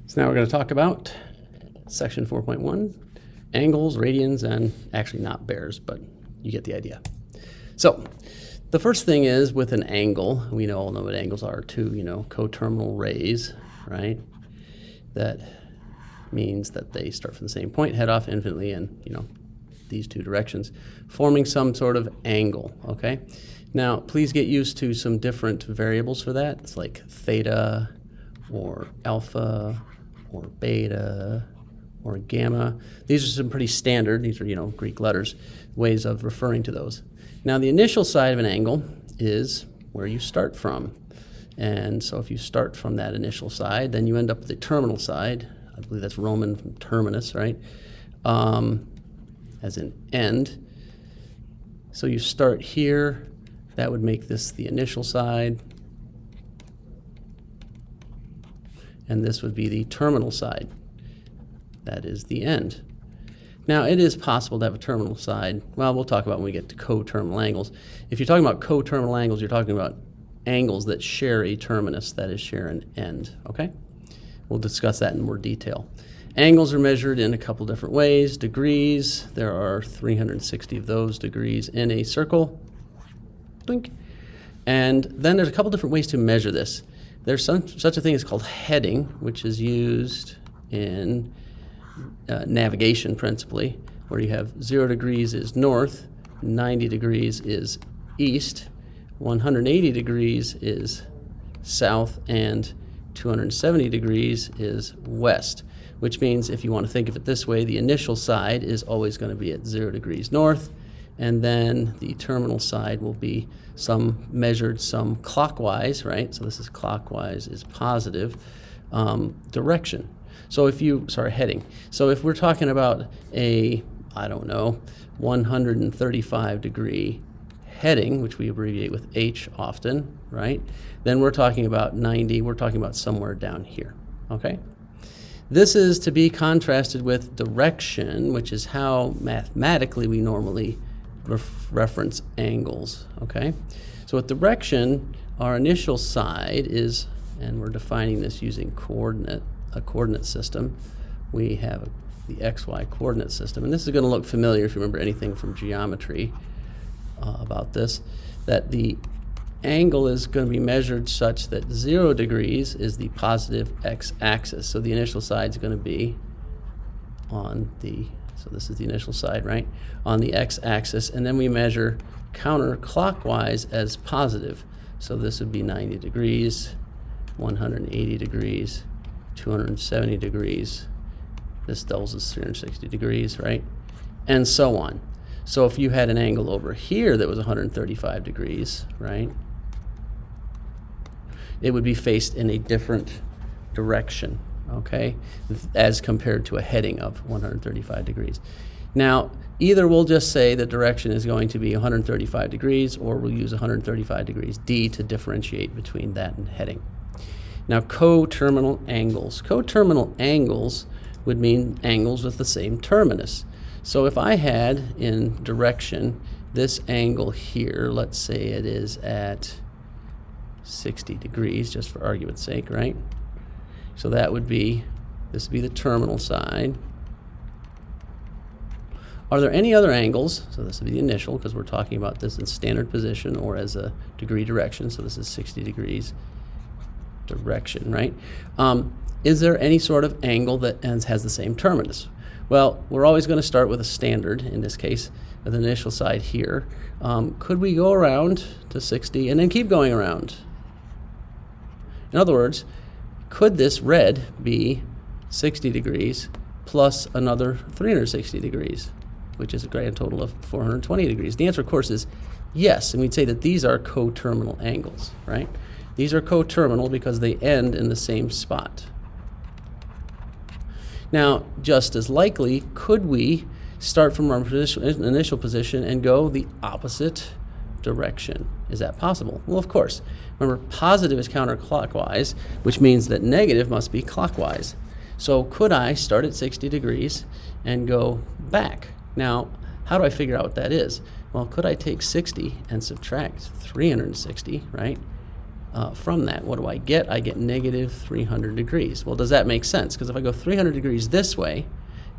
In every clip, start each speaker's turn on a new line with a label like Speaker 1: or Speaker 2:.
Speaker 1: So now we're going to talk about section 4.1, angles, radians, and actually not bears, but you get the idea. So the first thing is with an angle, we all know what angles are too, coterminal rays, right? That means that they start from the same point, head off infinitely in, these two directions, forming some sort of angle, okay? Now, please get used to some different variables for that. It's like theta or alpha or beta or gamma. These are some pretty standard, these are, Greek letters, ways of referring to those. Now, the initial side of an angle is where you start from. And so if you start from that initial side, then you end up with the terminal side. I believe that's Roman from terminus, right? As in end. So you start here. That would make this the initial side. And this would be the terminal side. That is the end. Now, it is possible to have a terminal side. Well, we'll talk about when we get to coterminal angles. If you're talking about coterminal angles, you're talking about angles that share a terminus, that is, share an end, okay? We'll discuss that in more detail. Angles are measured in a couple different ways. Degrees, there are 360 of those degrees in a circle. Blink. And then there's a couple different ways to measure this. There's such a thing as called heading, which is used in navigation principally, where you have 0 degrees is north, 90 degrees is east, 180 degrees is south, and 270 degrees is west, which means if you want to think of it this way, the initial side is always going to be at 0 degrees north, and then the terminal side will be measured some clockwise, right? So this is clockwise is positive direction. So heading. So if we're talking about a, 135 degree heading, which we abbreviate with H often, right? Then we're talking about 90, we're talking about somewhere down here, okay? This is to be contrasted with direction, which is how mathematically we normally reference angles, okay? So with direction, our initial side is, and we're defining this using a coordinate system. We have the XY coordinate system, and this is going to look familiar if you remember anything from geometry about this, that the angle is going to be measured such that 0 degrees is the positive x-axis. So the initial side is going to be on so this is the initial side, right? On the x-axis, and then we measure counterclockwise as positive. So this would be 90 degrees, 180 degrees, 270 degrees. This doubles as 360 degrees, right? And so on. So if you had an angle over here that was 135 degrees, right? It would be faced in a different direction, okay? As compared to a heading of 135 degrees. Now, either we'll just say the direction is going to be 135 degrees, or we'll use 135 degrees D to differentiate between that and heading. Now, coterminal angles. Coterminal angles would mean angles with the same terminus. So if I had in direction this angle here, let's say it is at 60 degrees, just for argument's sake, right? So this would be the terminal side. Are there any other angles? So this would be the initial, because we're talking about this in standard position or as a degree direction. So this is 60 degrees direction, right? Is there any sort of angle that has the same terminus? Well, we're always going to start with a standard, in this case, with the initial side here. Could we go around to 60 and then keep going around? In other words, could this red be 60 degrees plus another 360 degrees, which is a grand total of 420 degrees? The answer, of course, is yes, and we'd say that these are coterminal angles, right? These are coterminal because they end in the same spot. Now, just as likely, could we start from our initial position and go the opposite direction? Is that possible? Well, of course. Remember, positive is counterclockwise, which means that negative must be clockwise. So could I start at 60 degrees and go back? Now, how do I figure out what that is? Well, could I take 60 and subtract 360, right? from that. What do I get? I get negative 300 degrees. Well, does that make sense? Because if I go 300 degrees this way,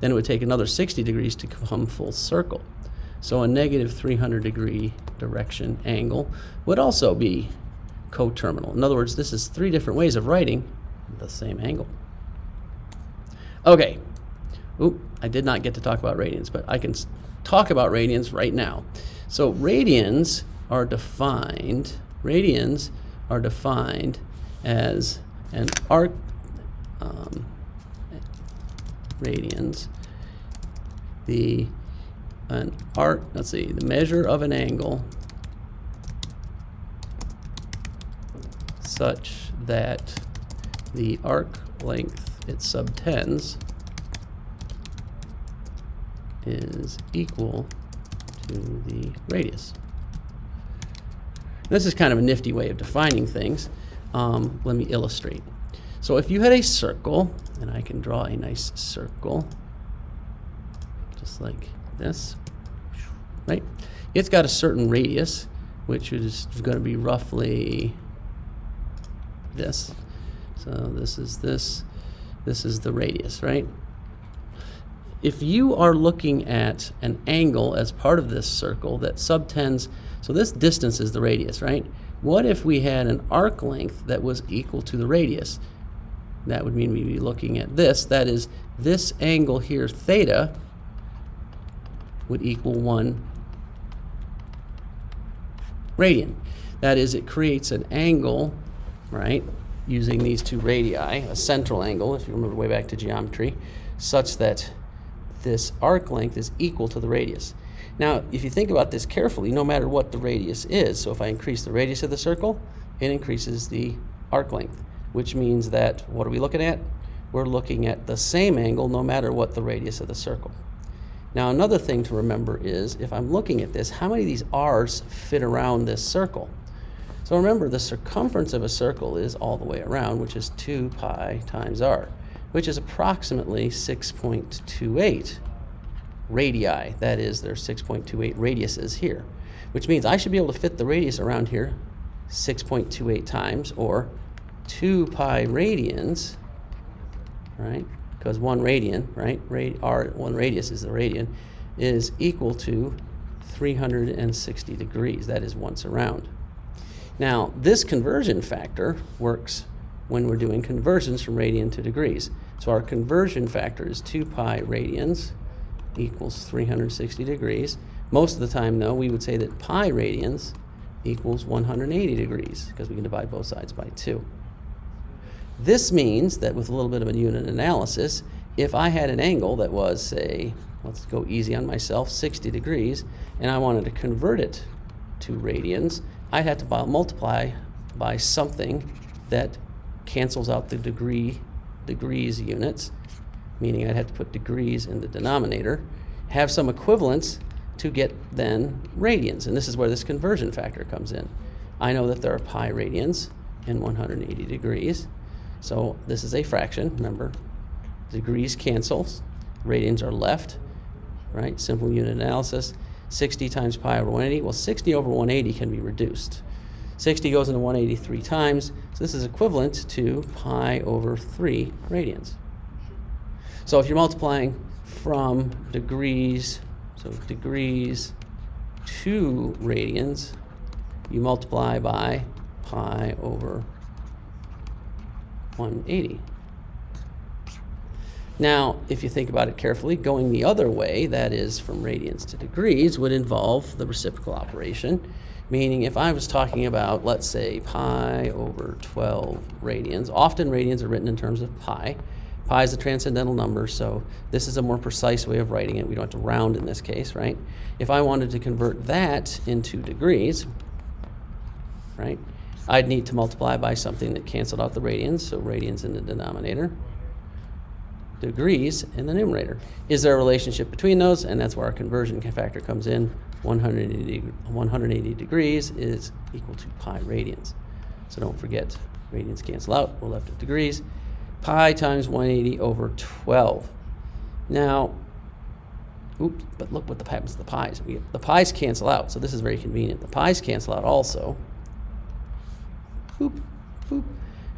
Speaker 1: then it would take another 60 degrees to come full circle. So a negative 300 degree direction angle would also be coterminal. In other words, this is 3 different ways of writing the same angle. Okay. Oop, I did not get to talk about radians, but I can talk about radians right now. So radians are defined as an arc, radians, the measure of an angle such that the arc length it subtends is equal to the radius. This is kind of a nifty way of defining things. Let me illustrate. So if you had a circle, and I can draw a nice circle, just like this, right? It's got a certain radius, which is going to be roughly this. So this is the radius, right? If you are looking at an angle as part of this circle that subtends, so this distance is the radius, right? What if we had an arc length that was equal to the radius? That would mean we'd be looking at this. That is, this angle here, theta, would equal 1 radian. That is, it creates an angle, right, using these 2 radii, a central angle, if you remember way back to geometry, such that this arc length is equal to the radius. Now, if you think about this carefully, no matter what the radius is, so if I increase the radius of the circle, it increases the arc length, which means that, what are we looking at? We're looking at the same angle no matter what the radius of the circle. Now, another thing to remember is, if I'm looking at this, how many of these r's fit around this circle? So remember, the circumference of a circle is all the way around, which is 2 pi times r, which is approximately 6.28 radii. That is, there's 6.28 radiuses here, which means I should be able to fit the radius around here 6.28 times, or 2 pi radians, right? Because 1 radian, right? One radius is the radian, is equal to 360 degrees. That is once around. Now, this conversion factor works when we're doing conversions from radian to degrees. So our conversion factor is 2 pi radians equals 360 degrees. Most of the time, though, we would say that pi radians equals 180 degrees, because we can divide both sides by 2. This means that with a little bit of a unit analysis, if I had an angle that was, say, let's go easy on myself, 60 degrees, and I wanted to convert it to radians, I'd have to multiply by something that cancels out the degrees units, meaning I'd have to put degrees in the denominator, have some equivalence to get then radians. And this is where this conversion factor comes in. I know that there are pi radians in 180 degrees. So this is a fraction, remember, degrees cancels, radians are left, right? Simple unit analysis, 60 times pi over 180. Well, 60 over 180 can be reduced. 60 goes into 180 3 times, so this is equivalent to pi over 3 radians. So if you're multiplying from degrees, so degrees to radians, you multiply by pi over 180. Now, if you think about it carefully, going the other way, that is from radians to degrees, would involve the reciprocal operation, meaning if I was talking about, let's say, pi over 12 radians, often radians are written in terms of pi. Pi is a transcendental number, so this is a more precise way of writing it. We don't have to round in this case, right? If I wanted to convert that into degrees, right, I'd need to multiply by something that canceled out the radians, so radians in the denominator, degrees in the numerator. Is there a relationship between those? And that's where our conversion factor comes in. 180 degrees is equal to pi radians. So don't forget, radians cancel out, we're left with degrees. Pi times 180 over 12. Now, oops, but look what happens to the pi's. The pi's cancel out, so this is very convenient. The pi's cancel out also. boop, boop.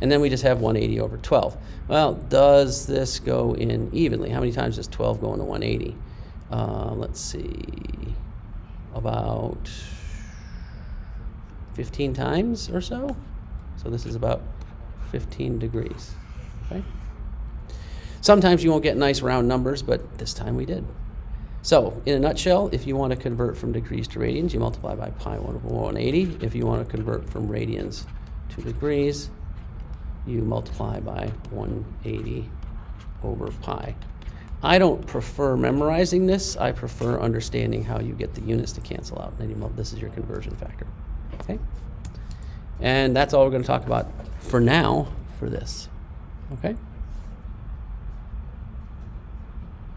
Speaker 1: And then we just have 180 over 12. Well, does this go in evenly? How many times does 12 go into 180? Let's see, about 15 times or so. So this is about 15 degrees, okay? Sometimes you won't get nice round numbers, but this time we did. So in a nutshell, if you want to convert from degrees to radians, you multiply by pi 1 over 180. If you want to convert from radians to degrees, you multiply by 180 over pi. I don't prefer memorizing this. I prefer understanding how you get the units to cancel out. And this is your conversion factor, okay? And that's all we're going to talk about for now for this, okay?